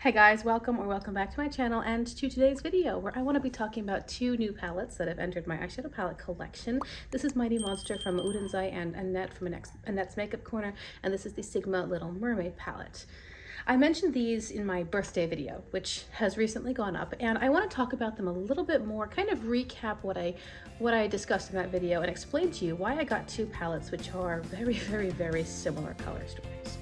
Hey guys, welcome back to my channel and to today's video where I want to be talking about two new palettes that have entered my eyeshadow palette collection. This is Mighty Monster from Udenzai and Annette from Annette's Makeup Corner, and this is the Sigma Little Mermaid palette. I mentioned these in my birthday video, which has recently gone up, and I want to talk about them a little bit more, kind of recap what I discussed in that video and explain to you why I got two palettes which are very similar color stories.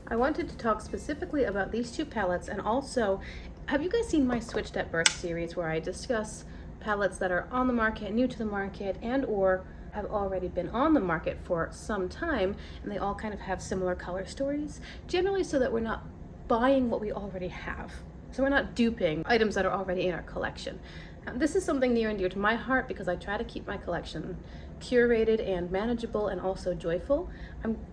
I wanted to talk specifically about these two palettes, and also, have you guys seen my Switched at Birth series where I discuss palettes that are on the market, new to the market, and or have already been on the market for some time, and they all kind of have similar color stories, generally so that we're not buying what we already have. So we're not duping items that are already in our collection. This is something near and dear to my heart because I try to keep my collection curated and manageable and also joyful.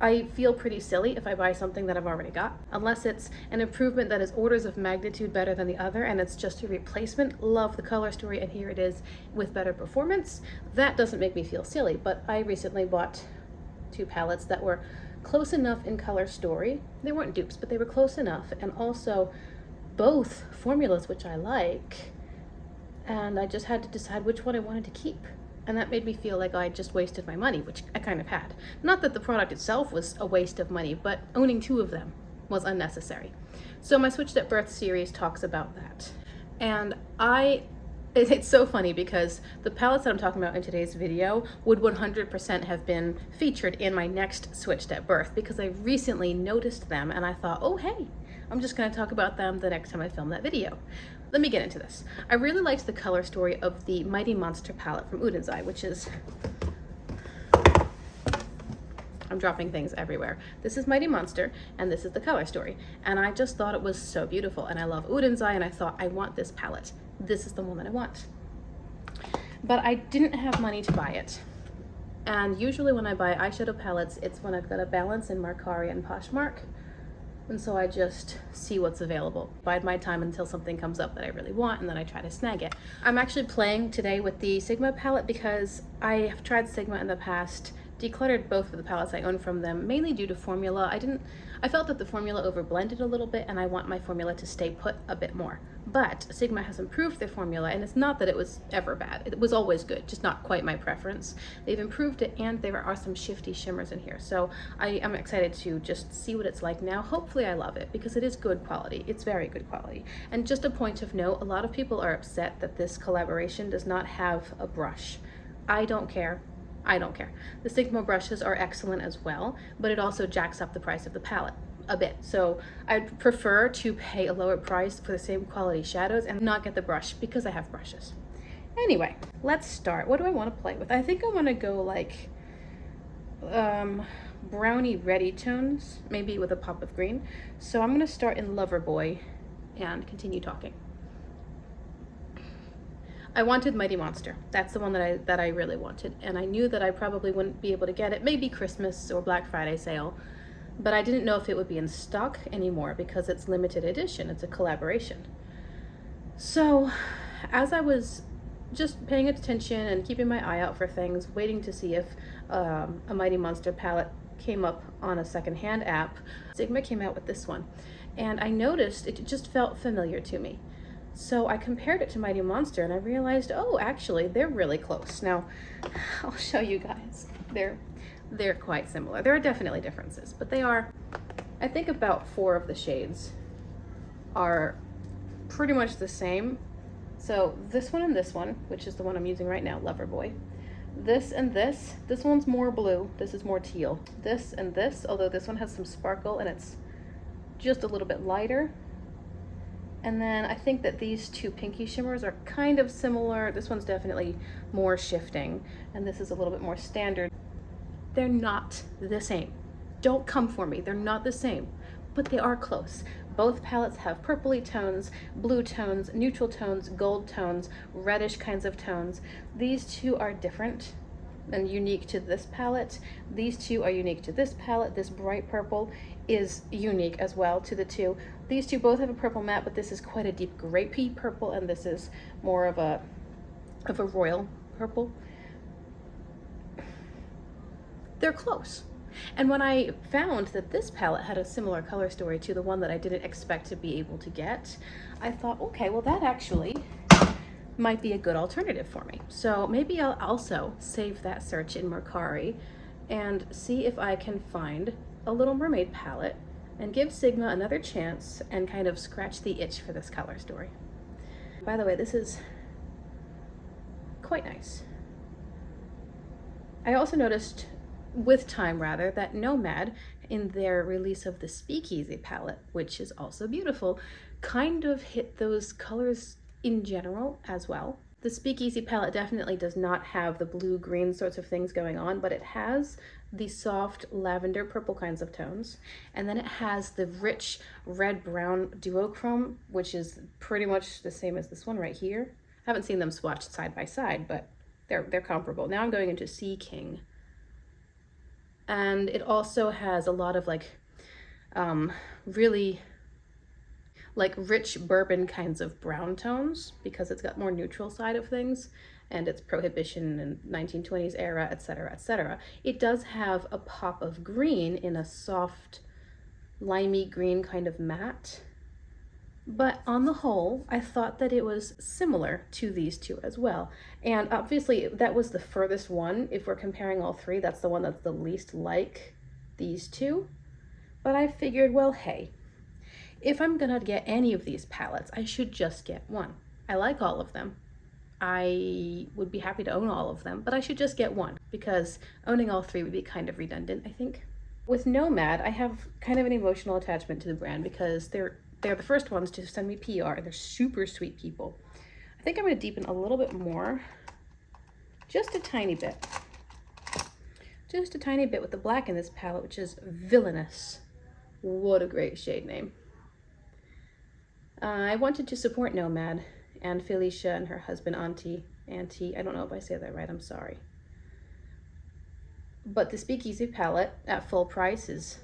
I feel pretty silly if I buy something that I've already got, unless it's an improvement that is orders of magnitude better than the other and it's just a replacement. Love the color story and here it is with better performance. That doesn't make me feel silly, but I recently bought two palettes that were close enough in color story. They weren't dupes, but they were close enough, and also both formulas which I like, and I just had to decide which one I wanted to keep. And that made me feel like I just wasted my money, which I kind of had. Not that the product itself was a waste of money, but owning two of them was unnecessary. So my Switched at Birth series talks about that. And it's so funny because the palettes that I'm talking about in today's video would 100% have been featured in my next Switched at Birth because I recently noticed them and I thought, oh hey, I'm just going to talk about them the next time I film that video. Let me get into this. I really liked the color story of the Mighty Monster palette from Udenzai, which is... I'm dropping things everywhere. This is Mighty Monster, and this is the color story. And I just thought it was so beautiful, and I love Udenzai, and I thought, I want this palette. This is the one that I want. But I didn't have money to buy it. And usually when I buy eyeshadow palettes, it's when I've got a balance in MERCARI and POSHMARK. And so I just see what's available, bide my time until something comes up that I really want, and then I try to snag it. I'm actually playing today with the Sigma palette because I have tried Sigma in the past, decluttered both of the palettes I own from them, mainly due to formula. I felt that the formula overblended a little bit, and I want my formula to stay put a bit more. But Sigma has improved their formula, and it's not that it was ever bad. It was always good, just not quite my preference. They've improved it, and there are some shifty shimmers in here. So I am excited to just see what it's like now. Hopefully I love it, because it is good quality. It's very good quality. And just a point of note, a lot of people are upset that this collaboration does not have a brush. I don't care. I don't care. The Sigma brushes are excellent as well, but it also jacks up the price of the palette a bit. So I'd prefer to pay a lower price for the same quality shadows and not get the brush because I have brushes. Anyway, let's start. What do I want to play with? I think I want to go like brownie reddy tones, maybe with a pop of green. So I'm going to start in Loverboy and continue talking. I wanted Mighty Monster. That's the one that I really wanted, and I knew that I probably wouldn't be able to get it, maybe Christmas or Black Friday sale, but I didn't know if it would be in stock anymore because it's limited edition. It's a collaboration. So as I was just paying attention and keeping my eye out for things, waiting to see if a Mighty Monster palette came up on a secondhand app, Sigma came out with this one, and I noticed it just felt familiar to me. So I compared it to Mighty Monster and I realized, oh, actually, they're really close. Now, I'll show you guys. They're quite similar. There are definitely differences, but they are, I think about 4 of the shades are pretty much the same. So this one and this one, which is the one I'm using right now, Loverboy. This and this one's more blue, this is more teal. This and this, although this one has some sparkle and it's just a little bit lighter. And then I think that these two pinky shimmers are kind of similar. This one's definitely more shifting, and this is a little bit more standard. They're not the same. Don't come for me. They're not the same, but they are close. Both palettes have purpley tones, blue tones, neutral tones, gold tones, reddish kinds of tones. These two are different and unique to this palette. These two are unique to this palette. This bright purple is unique as well to the two. These two both have a purple matte, but this is quite a deep grapey purple, and this is more of a royal purple. They're close. And when I found that this palette had a similar color story to the one that I didn't expect to be able to get, I thought, okay, well that actually might be a good alternative for me. So maybe I'll also save that search in Mercari and see if I can find a Little Mermaid palette and give Sigma another chance and kind of scratch the itch for this color story. By the way, this is quite nice. I also noticed, with time rather, that Nomad, in their release of the Speakeasy palette, which is also beautiful, kind of hit those colors in general as well. The Speakeasy palette definitely does not have the blue-green sorts of things going on, but it has the soft lavender purple kinds of tones, and then it has the rich red-brown duochrome, which is pretty much the same as this one right here. I haven't seen them swatched side by side, but they're comparable. Now I'm going into Sea King. And it also has a lot of like really like rich bourbon kinds of brown tones, because it's got more neutral side of things, and it's Prohibition and 1920s era, etc., etc. It does have a pop of green in a soft limey green kind of matte, but on the whole, I thought that it was similar to these two as well. And obviously that was the furthest one. If we're comparing all three, that's the one that's the least like these two. But I figured, well, hey, if I'm gonna get any of these palettes, I should just get one. I like all of them. I would be happy to own all of them, but I should just get one, because owning all three would be kind of redundant, I think. With Nomad, I have kind of an emotional attachment to the brand because they're the first ones to send me PR, and they're super sweet people. I think I'm gonna deepen a little bit more, just a tiny bit. Just a tiny bit with the black in this palette, which is Villainous. What a great shade name. I wanted to support Nomad and Felicia and her husband, Auntie, I don't know if I say that right, I'm sorry. But the Speakeasy palette at full price is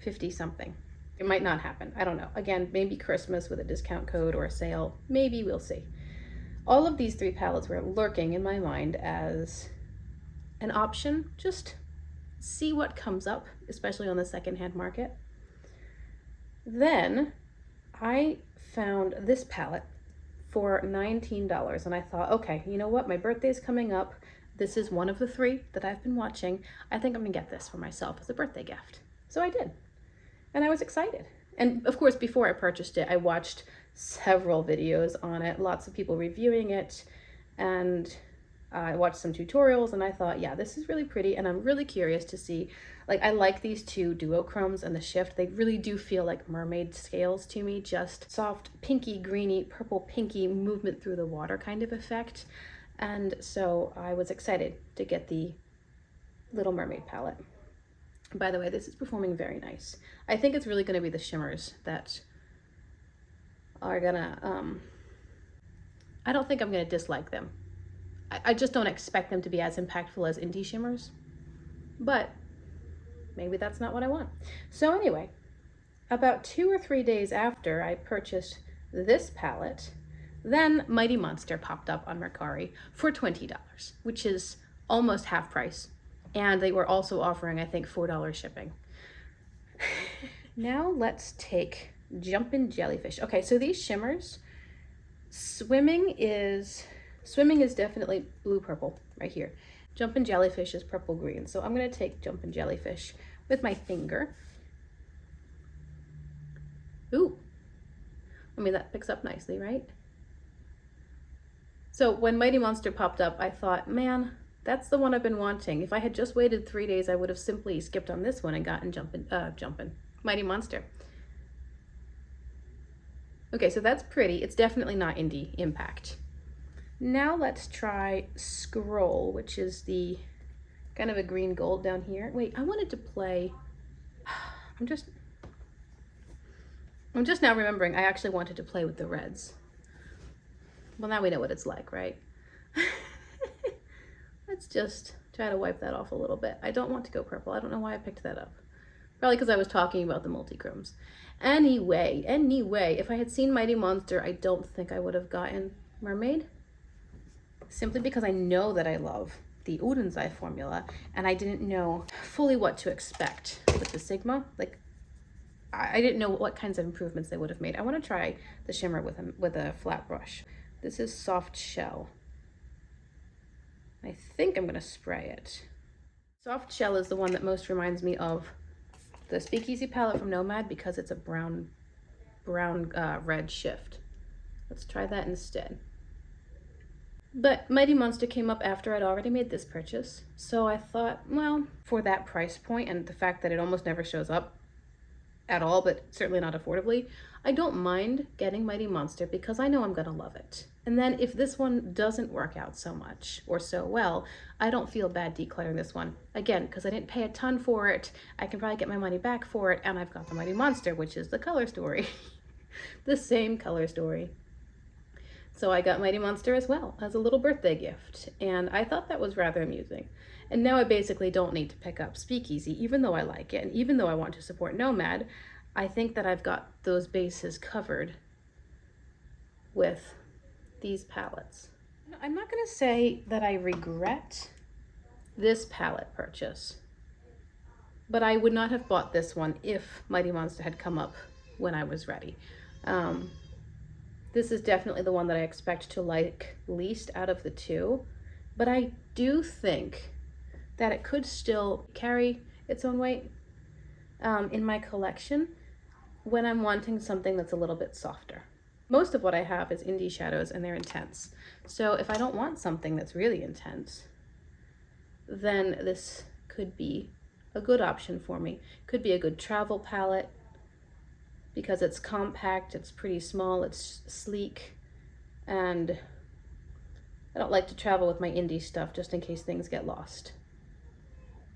50 something. It might not happen, I don't know. Again, maybe Christmas with a discount code or a sale, maybe, we'll see. All of these three palettes were lurking in my mind as an option. Just see what comes up, especially on the secondhand market. Then I found this palette for $19, and I thought, okay, you know what, my birthday's coming up. This is one of the three that I've been watching. I think I'm gonna get this for myself as a birthday gift. So I did, and I was excited. And of course, before I purchased it, I watched several videos on it, lots of people reviewing it, and I watched some tutorials, and I thought, yeah, this is really pretty, and I'm really curious to see, like, I like these two duochromes and the shift. They really do feel like mermaid scales to me, just soft, pinky, greeny, purple, pinky movement through the water kind of effect. And so I was excited to get the Little Mermaid palette. By the way, this is performing very nice. I think it's really gonna be the shimmers that are gonna, I don't think I'm gonna dislike them. I just don't expect them to be as impactful as indie shimmers, but maybe that's not what I want. So anyway, about 2 or 3 days after I purchased this palette, then Mighty Monster popped up on Mercari for $20, which is almost half price. And they were also offering, I think, $4 shipping. Now let's take Jumpin' Jellyfish. Okay, so these shimmers, Swimming is definitely blue-purple right here. Jumpin' Jellyfish is purple-green. So I'm gonna take Jumpin' Jellyfish with my finger. Ooh, I mean, that picks up nicely, right? So when Mighty Monster popped up, I thought, man, that's the one I've been wanting. If I had just waited 3 days, I would have simply skipped on this one and gotten Jumpin' Mighty Monster. Okay, so that's pretty. It's definitely not indie impact. Now let's try Scroll, which is the kind of a green gold down here. Wait, I wanted to play, I'm just now remembering I actually wanted to play with the reds. Well, now we know what it's like, right? Let's just try to wipe that off a little bit. I don't want to go purple. I don't know why I picked that up. Probably because I was talking about the multi-chromes. Anyway, if I had seen Mighty Monster, I don't think I would have gotten Mermaid. Simply because I know that I love the Urenzai formula, and I didn't know fully what to expect with the Sigma. Like, I didn't know what kinds of improvements they would have made. I want to try the shimmer with a flat brush. This is Soft Shell. I think I'm going to spray it. Soft Shell is the one that most reminds me of the Speakeasy palette from Nomad because it's a brown red shift. Let's try that instead. But Mighty Monster came up after I'd already made this purchase, so I thought, well, for that price point and the fact that it almost never shows up at all, but certainly not affordably, I don't mind getting Mighty Monster because I know I'm gonna love it. And then if this one doesn't work out so much or so well, I don't feel bad decluttering this one. Again, because I didn't pay a ton for it, I can probably get my money back for it, and I've got the Mighty Monster, which is the Color Story. The same Color Story. So I got Mighty Monster as well as a little birthday gift, and I thought that was rather amusing. And now I basically don't need to pick up Speakeasy, even though I like it, and even though I want to support Nomad, I think that I've got those bases covered with these palettes. I'm not gonna say that I regret this palette purchase, but I would not have bought this one if Mighty Monster had come up when I was ready. This is definitely the one that I expect to like least out of the two, but I do think that it could still carry its own weight in my collection when I'm wanting something that's a little bit softer. Most of what I have is indie shadows and they're intense. So if I don't want something that's really intense, then this could be a good option for me. Could be a good travel palette because it's compact, it's pretty small, it's sleek, and I don't like to travel with my indie stuff just in case things get lost.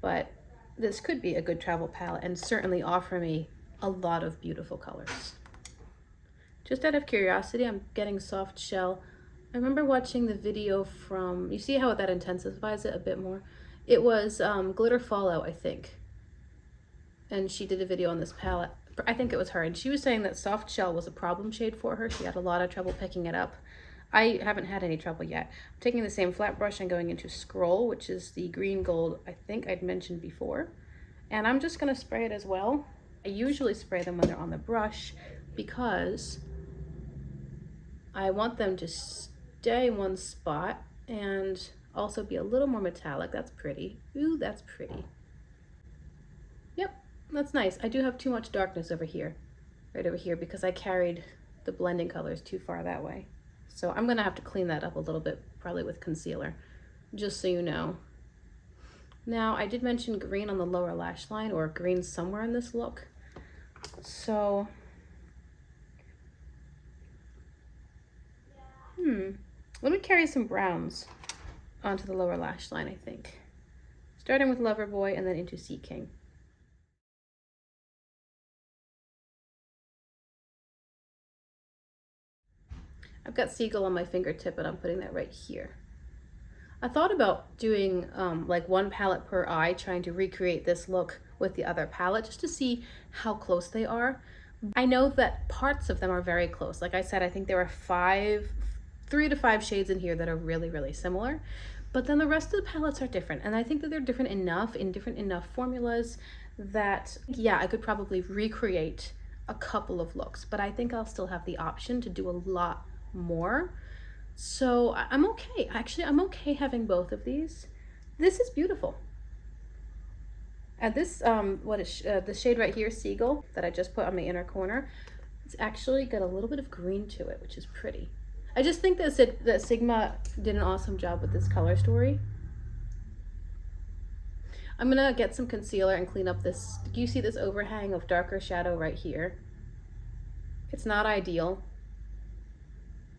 But this could be a good travel palette and certainly offer me a lot of beautiful colors. Just out of curiosity, I'm getting Soft Shell. I remember watching the video from, you see how that intensifies it a bit more? It was Glitter Fallout, I think. And she did a video on this palette. I think it was her, and she was saying that Soft Shell was a problem shade for her. She had a lot of trouble picking it up. I haven't had any trouble yet. I'm taking the same flat brush and going into Scroll, which is the green gold I think I'd mentioned before. And I'm just gonna spray it as well. I usually spray them when they're on the brush because I want them to stay in one spot and also be a little more metallic. That's pretty. Ooh, that's pretty. Yep, that's nice. I do have too much darkness over here, right over here, because I carried the blending colors too far that way. So I'm gonna have to clean that up a little bit, probably with concealer, just so you know. Now, I did mention green on the lower lash line, or green somewhere in this look. So, let me carry some browns onto the lower lash line, I think. Starting with Loverboy and then into Sea King. I've got Seagull on my fingertip and I'm putting that right here. I thought about doing like one palette per eye, trying to recreate this look with the other palette just to see how close they are. I know that parts of them are very close. Like I said, I think there are 3 to 5 shades in here that are really, really similar. But then the rest of the palettes are different. And I think that they're different enough in different enough formulas that, yeah, I could probably recreate a couple of looks. But I think I'll still have the option to do a lot more. So I'm okay. Actually, I'm okay having both of these. This is beautiful. And this, the shade right here, Seagull, that I just put on the inner corner, it's actually got a little bit of green to it, which is pretty. I just think that Sigma did an awesome job with this color story. I'm gonna get some concealer and clean up this. Do you see this overhang of darker shadow right here? It's not ideal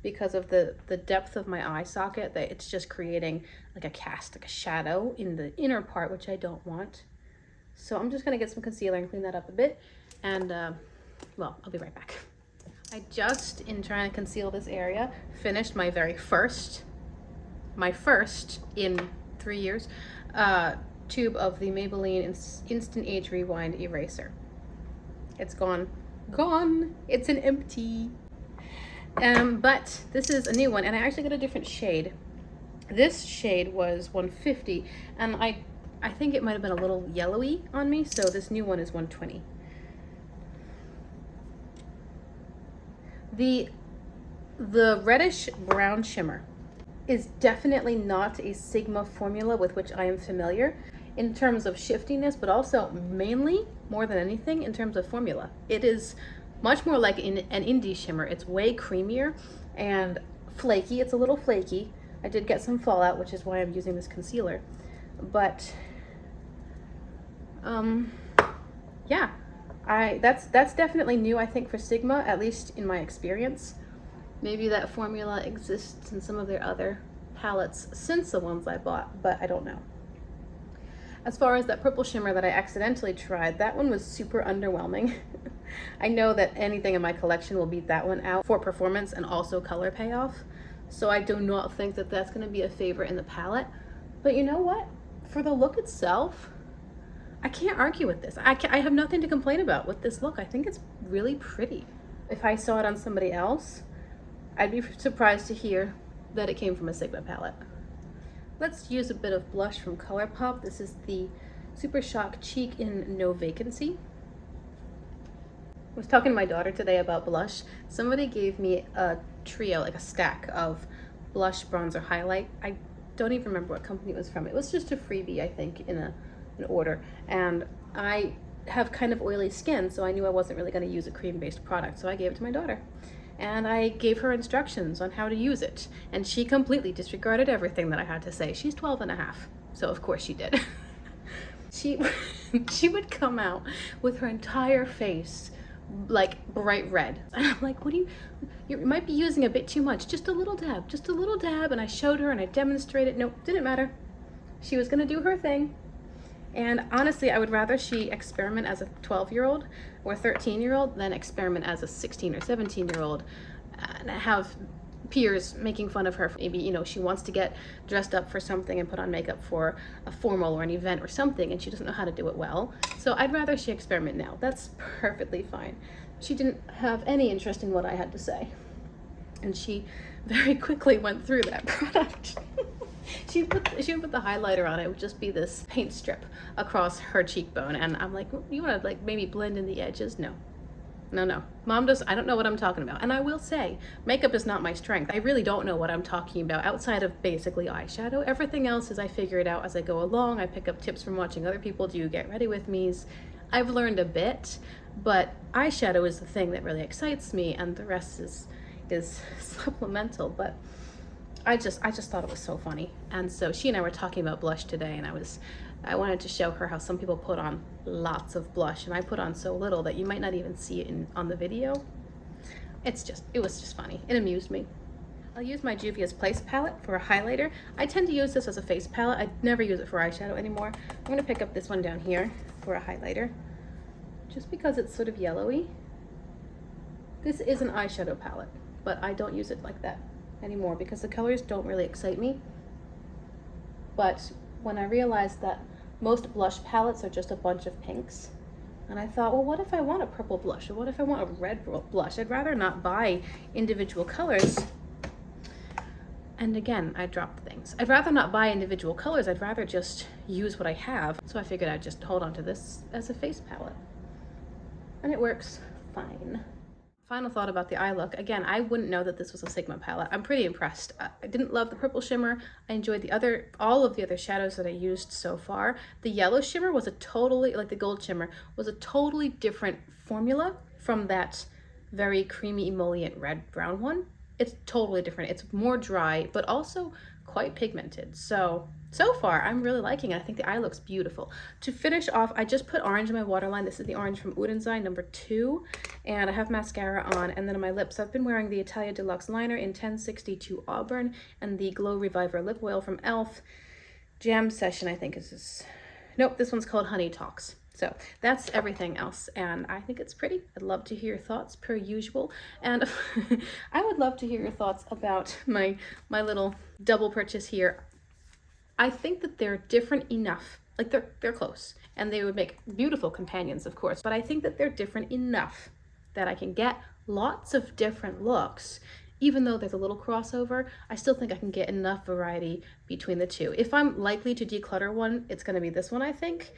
because of the depth of my eye socket, that it's just creating like a cast, like a shadow in the inner part, which I don't want. So I'm just gonna get some concealer and clean that up a bit. And well, I'll be right back. I just, in trying to conceal this area, finished my first in 3 years, tube of the Maybelline Instant Age Rewind Eraser. It's gone. It's an empty. But this is a new one, and I actually got a different shade. This shade was 150, and I think it might have been a little yellowy on me, so this new one is 120. The reddish brown shimmer is definitely not a Sigma formula with which I am familiar in terms of shiftiness, but also mainly, more than anything, in terms of formula. It is much more like an indie shimmer. It's way creamier and flaky. It's a little flaky. I did get some fallout, which is why I'm using this concealer. But yeah, that's definitely new, I think, for Sigma, at least in my experience. Maybe that formula exists in some of their other palettes since the ones I bought, but I don't know. As far as that purple shimmer that I accidentally tried, that one was super underwhelming. I know that anything in my collection will beat that one out for performance and also color payoff, so I do not think that that's going to be a favorite in the palette. But you know what? For the look itself, I can't argue with this. I have nothing to complain about with this look. I think it's really pretty. If I saw it on somebody else, I'd be surprised to hear that it came from a Sigma palette. Let's use a bit of blush from ColourPop. This is the Super Shock Cheek in No Vacancy. I was talking to my daughter today about blush. Somebody gave me a trio, like a stack of blush, bronzer, highlight. I don't even remember what company it was from. It was just a freebie, I think, in an order. And I have kind of oily skin, so I knew I wasn't really going to use a cream-based product, so I gave it to my daughter. And I gave her instructions on how to use it, and she completely disregarded everything that I had to say. She's 12 and a half, so of course she did. She would come out with her entire face like bright red, and I'm like, what do you might be using a bit too much, just a little dab. And I showed her and I demonstrated. Nope, didn't matter. She was gonna do her thing. And honestly, I would rather she experiment as a 12-year-old or 13-year-old than experiment as a 16 or 17-year-old and have peers making fun of her. Maybe, you know, she wants to get dressed up for something and put on makeup for a formal or an event or something, and she doesn't know how to do it well. So I'd rather she experiment now. That's perfectly fine. She didn't have any interest in what I had to say, and she very quickly went through that product. She would put the highlighter on. It would just be this paint strip across her cheekbone, and I'm like, you want to like maybe blend in the edges? No. Mom I don't know what I'm talking about. And I will say, makeup is not my strength. I really don't know what I'm talking about outside of basically eyeshadow. Everything else is I figure it out as I go along. I pick up tips from watching other people do get ready with me's. I've learned a bit, but eyeshadow is the thing that really excites me, and the rest is supplemental. But I just thought it was so funny. And so she and I were talking about blush today, and I wanted to show her how some people put on lots of blush, and I put on so little that you might not even see it on the video. It was just funny. It amused me. I'll use my Juvia's Place palette for a highlighter. I tend to use this as a face palette. I never use it for eyeshadow anymore. I'm gonna pick up this one down here for a highlighter, just because it's sort of yellowy. This is an eyeshadow palette, but I don't use it like that anymore because the colors don't really excite me. But when I realized that most blush palettes are just a bunch of pinks, and I thought, well, what if I want a purple blush, or what if I want a red blush? I'd rather not buy individual colors. And again, I dropped things. I'd rather not buy individual colors. I'd rather just use what I have. So I figured I'd just hold on to this as a face palette, and it works fine. Final thought about the eye look. Again, I wouldn't know that this was a Sigma palette. I'm pretty impressed. I didn't love the purple shimmer. I enjoyed all of the other shadows that I used so far. The yellow shimmer was like the gold shimmer, was a totally different formula from that very creamy emollient red brown one. It's totally different. It's more dry, but also quite pigmented. So far, I'm really liking it. I think the eye looks beautiful. To finish off, I just put orange in my waterline. This is the orange from Udenzai, number 2. And I have mascara on. And then on my lips, I've been wearing the Italia Deluxe Liner in 1062 Auburn and the Glow Reviver Lip Oil from e.l.f. Jam Session, I think is this. Nope, this one's called Honey Talks. So that's everything else, and I think it's pretty. I'd love to hear your thoughts per usual, and I would love to hear your thoughts about my little double purchase here. I think that they're different enough, like they're close, and they would make beautiful companions, of course, but I think that they're different enough that I can get lots of different looks even though there's a little crossover, I still think I can get enough variety between the two. If I'm likely to declutter one, it's gonna be this one, I think,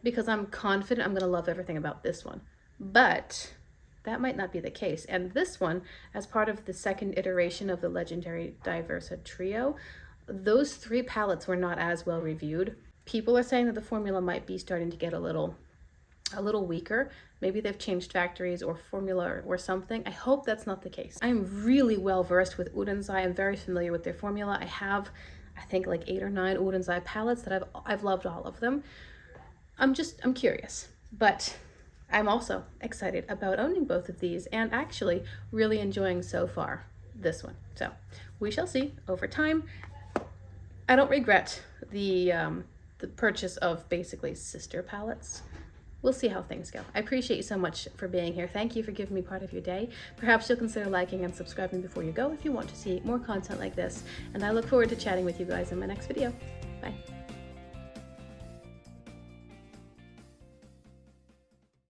because I'm confident I'm gonna love everything about this one. But that might not be the case. And this one, as part of the second iteration of the legendary Diversa trio, those 3 palettes were not as well reviewed. People are saying that the formula might be starting to get a little weaker. Maybe they've changed factories or formula or something. I hope that's not the case. I'm really well versed with Urensai. I'm very familiar with their formula. I have, I think, like 8 or 9 Urensai palettes that I've loved all of them. I'm curious, but I'm also excited about owning both of these and actually really enjoying so far this one. So we shall see over time. I don't regret the purchase of basically sister palettes. We'll see how things go. I appreciate you so much for being here. Thank you for giving me part of your day. Perhaps you'll consider liking and subscribing before you go if you want to see more content like this. And I look forward to chatting with you guys in my next video. Bye.